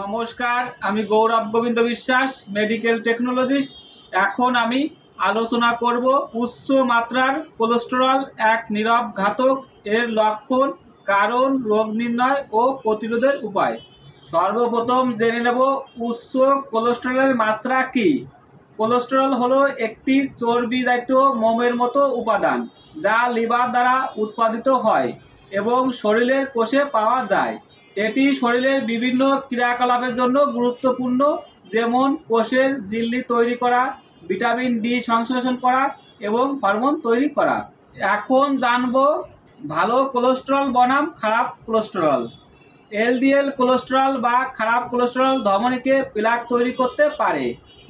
নমস্কার, আমি গৌরব গোবিন্দ বিশ্বাস, মেডিকেল টেকনোলজিস্ট। এখন আমি আলোচনা করব উচ্চ মাত্রার কোলেস্টেরল এক নীরব ঘাতক, এর লক্ষণ, কারণ, রোগ নির্ণয় ও প্রতিরোধের উপায়। সর্বপ্রথম জেনে নেব উচ্চ কোলেস্টেরলের মাত্রা কি। কোলেস্টেরল হলো একটি চর্বিজাত মোমের মতো উপাদান যা লিভার দ্বারা উৎপাদিত হয় এবং শরীরের কোষে পাওয়া যায়। এটি শরীরের বিভিন্ন ক্রিয়াকলাপের জন্য গুরুত্বপূর্ণ, যেমন কোষের ঝিল্লি তৈরি করা, ভিটামিন ডি সংশ্লেষণ করা এবং হরমোন তৈরি করা। এখন জানব ভালো কোলেস্টেরল বনাম খারাপ কোলেস্টেরল। এলডিএল কোলেস্টেরল বা খারাপ কোলেস্টেরল ধমনীতে প্লাক তৈরি করতে পারে,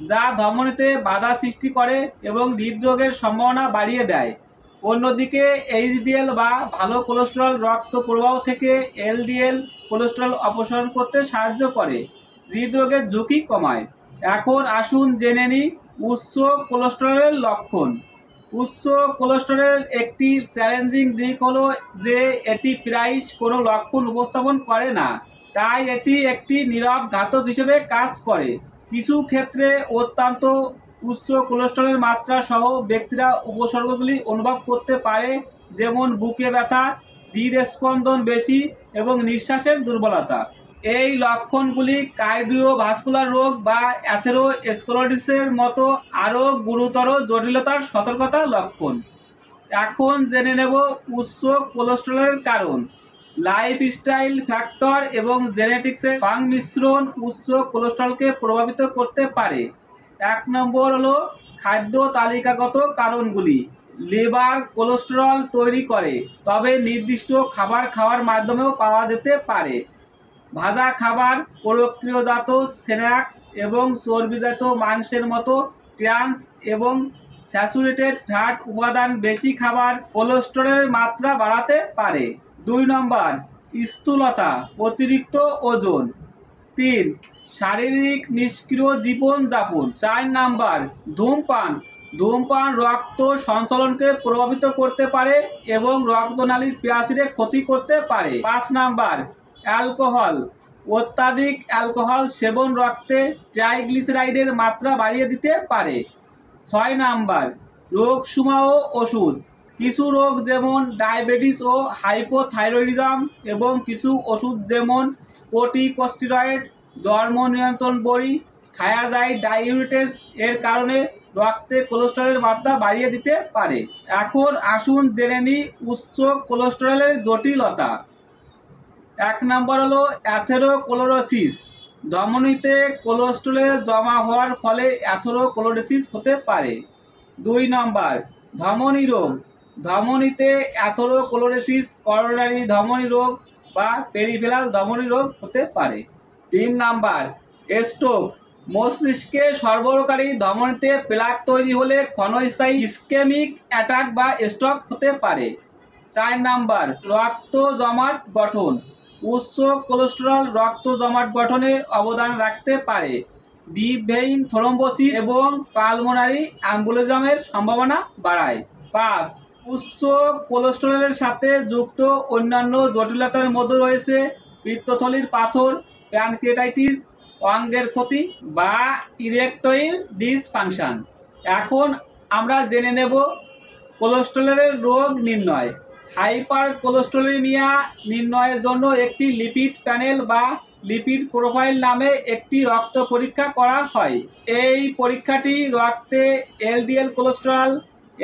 যা ধমনীতে বাধা সৃষ্টি করে এবং হৃদরোগের সম্ভাবনা বাড়িয়ে দেয়। অন্যদিকে এইচডিএল বা ভালো কোলেস্টেরল রক্ত প্রবাহ থেকে এলডিএল কোলেস্টেরল অপসারণ করতে সাহায্য করে, হৃদরোগের ঝুঁকি কমায়। এখন আসুন জেনে নিই উচ্চ কোলেস্টেরলের লক্ষণ। উচ্চ কোলেস্টেরলের একটি চ্যালেঞ্জিং দিক হলো যে এটি প্রায়ই কোনো লক্ষণ উপস্থাপন করে না, তাই এটি একটি নীরব ঘাতক হিসেবে কাজ করে। কিছু ক্ষেত্রে অত্যন্ত উচ্চ কোলেস্টেরলের মাত্রা সহ ব্যক্তিরা উপসর্গগুলি অনুভব করতে পারে, যেমন বুকে ব্যথা, হৃদস্পন্দন বেশি এবং নিঃশ্বাসের দুর্বলতা। এই লক্ষণগুলি কার্ডিওভাস্কুলার রোগ বা অ্যাথেরোস্ক্লেরোসিসের মতো আরও গুরুতর জটিলতার সতর্কতা লক্ষণ। এখন জেনে নেব উচ্চ কোলেস্টেরলের কারণ। লাইফস্টাইল ফ্যাক্টর এবং জেনেটিক্সের সংমিশ্রণ উচ্চ কোলেস্টেরলকে প্রভাবিত করতে পারে। 1 নম্বর হলো খাদ্য তালিকাগত কারণগুলি। লিভার কোলেস্টেরল তৈরি করে, তবে নির্দিষ্ট খাবার খাওয়ার মাধ্যমেও পাওয়া যেতে পারে। ভাজা খাবার, প্রক্রিয়াজাত স্ন্যাক্স এবং চর্বিজাত মাংসের মতো ট্রান্স এবং স্যাচুরেটেড ফ্যাট উপাদান বেশি খাবার কোলেস্টেরলের মাত্রা বাড়াতে পারে। 2 নম্বর স্থূলতা, অতিরিক্ত ওজন। 3 শারীরিক নিষ্ক্রিয় জীবনযাপন। 4 নম্বর ধূমপান। ধূমপান রক্ত সঞ্চালনকে প্রভাবিত করতে পারে এবং রক্তনালীর প্রাচীরে ক্ষতি করতে পারে। 5 নম্বর অ্যালকোহল। অত্যাধিক অ্যালকোহল সেবন রক্তে ট্রাইগ্লিসারাইডের মাত্রা বাড়িয়ে দিতে পারে। 6 নম্বর রোগসমূহ ও ওষুধ। কিছু রোগ যেমন ডায়াবেটিস ও হাইপোথাইরয়েডিজম এবং কিছু ওষুধ যেমন কর্টিকোস্টেরয়েড, জন্ম নিয়ন্ত্রণ বড়ি, থায়াজাইড ডায়াবেটিস এর কারণে রক্তে কোলেস্টেরলের মাত্রা বাড়িয়ে দিতে পারে। এখন আসুন জেনে নিই উচ্চ কোলেস্টেরলের জটিলতা। 1 নম্বর হলো অ্যাথেরোস্ক্লেরোসিস। ধমনীতে কোলেস্টেরল জমা হওয়ার ফলে অ্যাথেরোস্ক্লেরোসিস হতে পারে। 2 নম্বর ধমনী রোগ। ধমনীতে অ্যাথেরোস্ক্লেরোসিস করোনারি ধমনী রোগ বা পেরিফেরাল ধমনী রোগ হতে পারে। 3 নম্বর স্ট্রোক। মস্তিষ্কে সরবরাহকারী ধমনীতে প্লাক তৈরি হলে ক্ষণস্থায়ী ইসকেমিক অ্যাটাক বা স্ট্রোক হতে পারে। 4 নম্বর রক্ত জমাট গঠন। উচ্চ কোলেস্টেরল রক্ত জমাট গঠনে অবদান রাখতে পারে, ডিপ ভেইন থ্রোম্বোসিস এবং পালমোনারি অ্যাম্বুলিজমের সম্ভাবনা বাড়ায়। 5 উচ্চ কোলেস্টেরলের সাথে যুক্ত অন্যান্য জটিলতার মধ্যে রয়েছে পিত্তথলির পাথর, প্যানক্রিয়াটাইটিস, অঙ্গের ক্ষতি বা ইরেকটাইল ডিসফাংশন। এখন আমরা জেনে নেব কোলেস্টেরলের রোগ নির্ণয়। হাইপার কোলেস্টেরোলেমিয়া নির্ণয়ের জন্য একটি লিপিড প্যানেল বা লিপিড প্রোফাইল নামে একটি রক্ত পরীক্ষা করা হয়। এই পরীক্ষাটি রক্তে এলডিএল কোলেস্টেরল,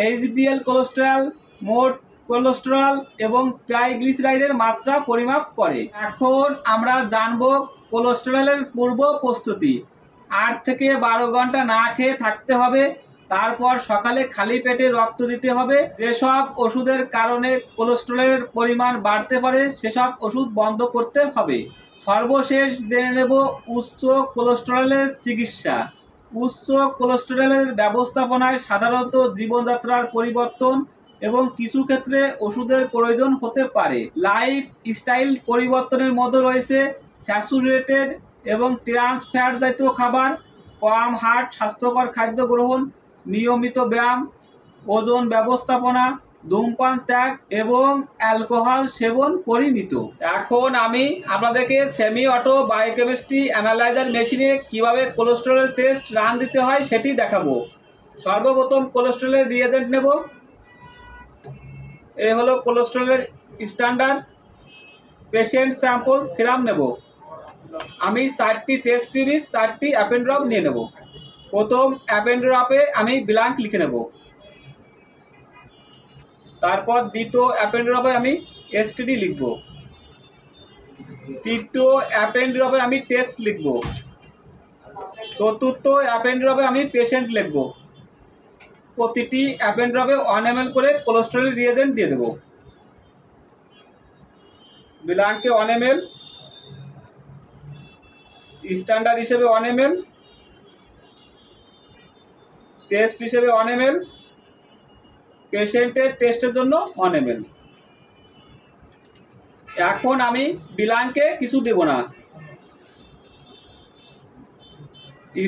এইচডিএল কোলেস্টেরল, মোট কোলেস্টেরল এবং ট্রাইগ্লিসারাইডের মাত্রা পরিমাপ করে। এখন আমরা জানব কোলেস্টেরলের পূর্ব প্রস্তুতি। 8 থেকে 12 ঘন্টা না খেয়ে থাকতে হবে, তারপর সকালে খালি পেটে রক্ত দিতে হবে। যেসব ওষুধের কারণে কোলেস্টেরলের পরিমাণ বাড়তে পারে সেসব ওষুধ বন্ধ করতে হবে। সর্বশেষ জেনে নেব উচ্চ কোলেস্টেরলের চিকিৎসা। উচ্চ কোলেস্টেরলের ব্যবস্থাপনায় সাধারণত জীবনযাত্রার পরিবর্তন এবং কিছু ক্ষেত্রে ওষুধের প্রয়োজন হতে পারে। লাইফ স্টাইল পরিবর্তনের মধ্যে রয়েছে স্যাচুরেটেড এবং ট্রান্স ফ্যাট জাতীয় খাবার, কম হার্ট স্বাস্থ্যকর খাদ্য গ্রহণ, নিয়মিত ব্যায়াম, ওজন ব্যবস্থাপনা, ধূমপান ত্যাগ এবং অ্যালকোহল সেবন পরিমিত। এখন আমি আপনাদেরকে সেমি অটো বায়োকেমিস্ট্রি অ্যানালাইজার মেশিনে কিভাবে কোলেস্টেরল টেস্ট রান দিতে হয় সেটি দেখাবো। সর্বপ্রথম কোলেস্টেরলের রিয়েজেন্ট নেব। এ হলো কোলেস্টেরলের স্ট্যান্ডার্ড পেশেন্ট স্যাম্পল সিরাম নেব। আমি 4টি টেস্ট টিউব 4টি অ্যাপেন ড্রপ নিয়ে নেব। প্রথম অ্যাপেন ড্রপে আমি ব্ল্যাঙ্ক লিখে নেব। তারপর দ্বিতীয় অ্যাপেন ড্রপে আমি এসটিডি লিখব। তৃতীয় অ্যাপেন ড্রপে আমি টেস্ট লিখব। চতুর্থ অ্যাপেন ড্রপে আমি পেশেন্ট লিখব। প্রতিটি অ্যাপেন ড্রপে 1 ml করে কোলেস্টেরল রিয়েজেন্ট দিয়ে দেব। ব্ল্যাঙ্কে 1 ml, স্ট্যান্ডার্ড হিসেবে 1 ml, টেস্ট হিসেবে 1 ml, পেশেন্টের টেস্টের জন্য 1 ml। এখন আমি ব্ল্যাঙ্কে কিছু দেব না।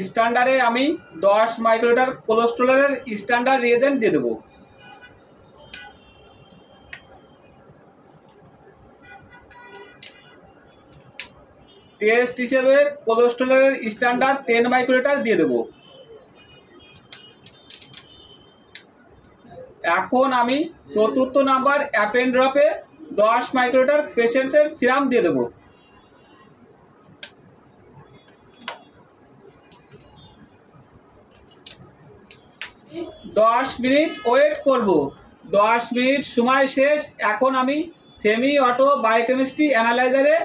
স্ট্যান্ডার্ডে আমি 10 মাইক্রোলিটার কোলেস্টেরলের স্ট্যান্ডার্ড রিয়েজেন্ট দিয়ে দেব। টেস্ট হিসেবে কোলেস্টেরলের স্ট্যান্ডার্ড 10 মাইক্রোলিটার দিয়ে দেব। এখন আমি চতুর্থ নাম্বার অ্যাপেন ড্রপে 10 মাইক্রোলিটার পেশেন্টের সিরাম দিয়ে দেব। দশ মিনিট ওয়েট করব। 10 মিনিট সময় শেষ। এখন আমি সেমি অটো বায়োকেমিস্ট্রি অ্যানালাইজারে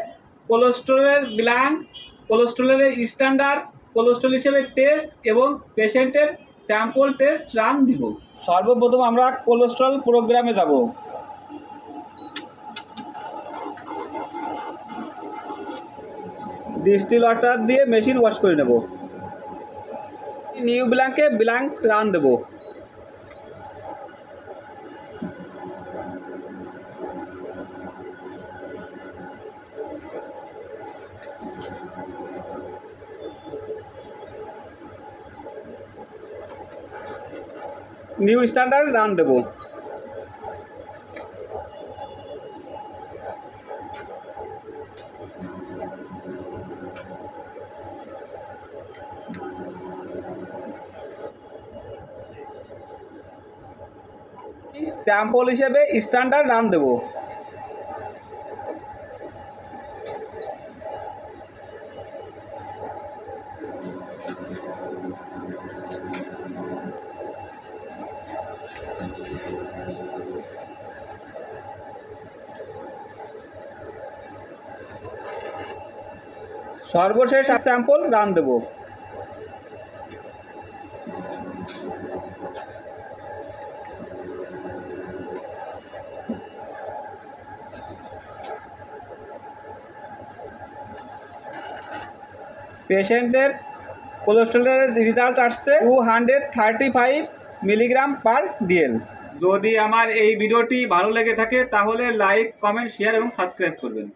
কোলেস্টেরলের ব্ল্যাঙ্ক, কোলেস্টেরলের স্ট্যান্ডার্ড, কোলেস্টেরল হিসেবে টেস্ট এবং পেশেন্টের স্যাম্পল টেস্ট রান দিব। সর্বপ্রথম আমরা কোলেস্টেরল প্রোগ্রামে যাব। ডিস্টিল ওয়াটার দিয়ে মেশিন ওয়াশ করে নেব। নিউ ব্ল্যাঙ্কে ব্ল্যাঙ্ক রান দেব। নিউ স্ট্যান্ডার্ড রান দেব। স্যাম্পল হিসেবে স্ট্যান্ডার্ড রান দেব। সর্বশেষ স্যাম্পল রান দেব। পেশেন্টের কোলেস্টেরলের রেজাল্ট আসছে 235 মিলিগ্রাম পার ডিএল। যদি আমার এই ভিডিওটি ভালো লেগে থাকে তাহলে লাইক, কমেন্ট, শেয়ার এবং সাবস্ক্রাইব করবেন।